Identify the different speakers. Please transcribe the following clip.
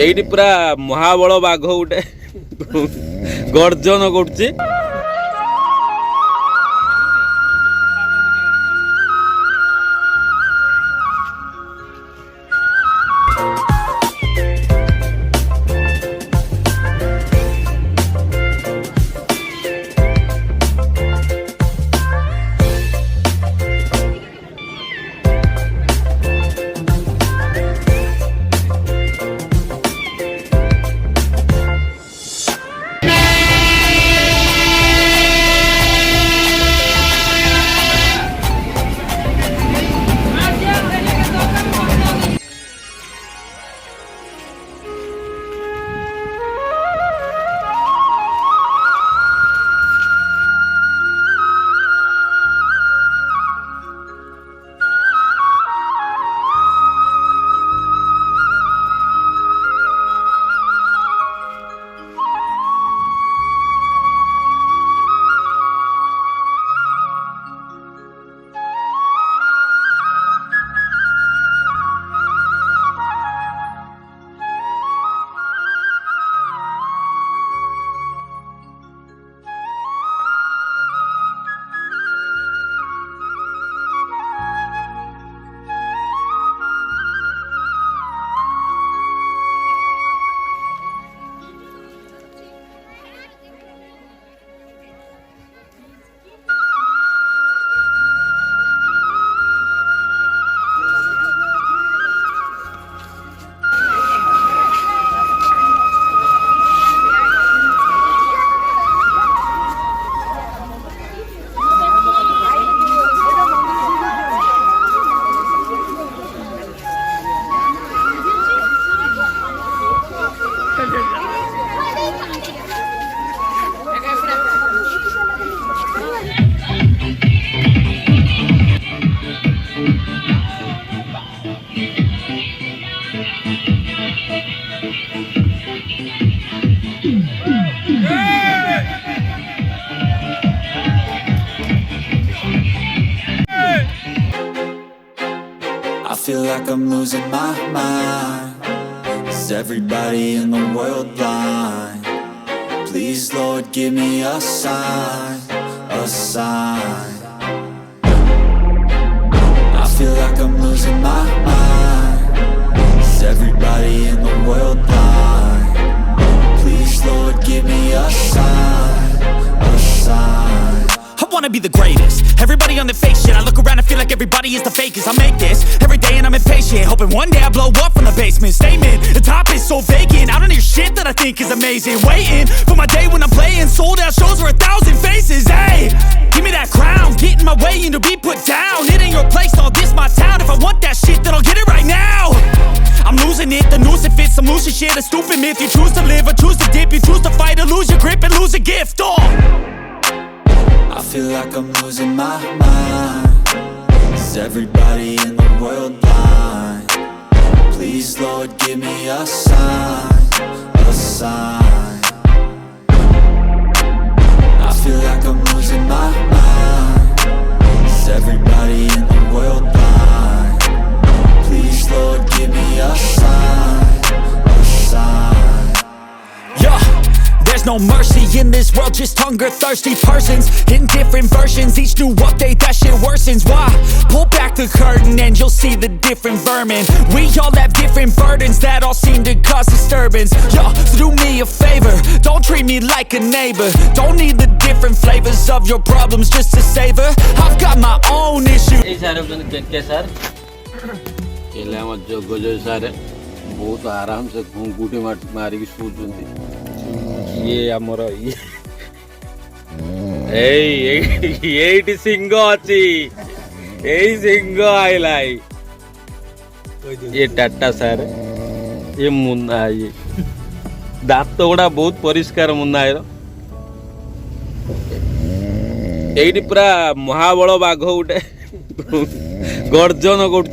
Speaker 1: ଏଇଠି ପୁରା ମହାବଳ ବାଘ ଗୋଟେ ଗର୍ଜନ କରୁଛି।
Speaker 2: I feel like I'm losing my mind. Is everybody in the world blind? Please, Lord, give me a sign, a sign. I feel like I'm losing my mind. Is everybody in the world blind? Please, Lord, give me a sign, a sign.
Speaker 3: I wanna be the greatest. Everybody on the fake shit. I look around and feel like everybody is the fakest. I make this every day and I'm impatient, hoping one day I blow up from the basement. Statement, the top is so vacant. I don't hear shit that I think is amazing. Waiting for my day when I'm playing sold out shows for 1,000 faces. Hey, give me that crown, get in my way and to be put down. It ain't your place, all this my town. If I want that shit, then I'll get it right now. I'm losing it, the noose it fits. I'm losing shit, a stupid myth. You choose to live or choose to dip. You choose to fight or lose your grip and lose a gift.
Speaker 2: I feel like I'm losing my mind. Is everybody in the world blind? Please, Lord, give me a sign, a sign. I feel like I'm losing my mind. Is everybody in the world blind? Please, Lord, give me a sign, a sign.
Speaker 3: Yeah. There's no mercy in this world, just hunger-thirsty persons in different versions. Each new update, that shit worsens. Why? Pull back the curtain and you'll see the different vermin. We all have different burdens that all seem to cause disturbance. Yo, so do me a favor, don't treat me like a neighbor. Don't need the different flavors of your problems just to savor. I've got my own issues.
Speaker 1: बहुत आराम से घुंगुटी मारिकी शोचुंती ये आमर ये सिंह अच्छी यही सिंह आइला ये टाटा सार ये मुन्ना ये दांत गुड़ा बहुत परिष्कार मुन्ना ये पूरा महाबल बाघ गोटे गर्जन कर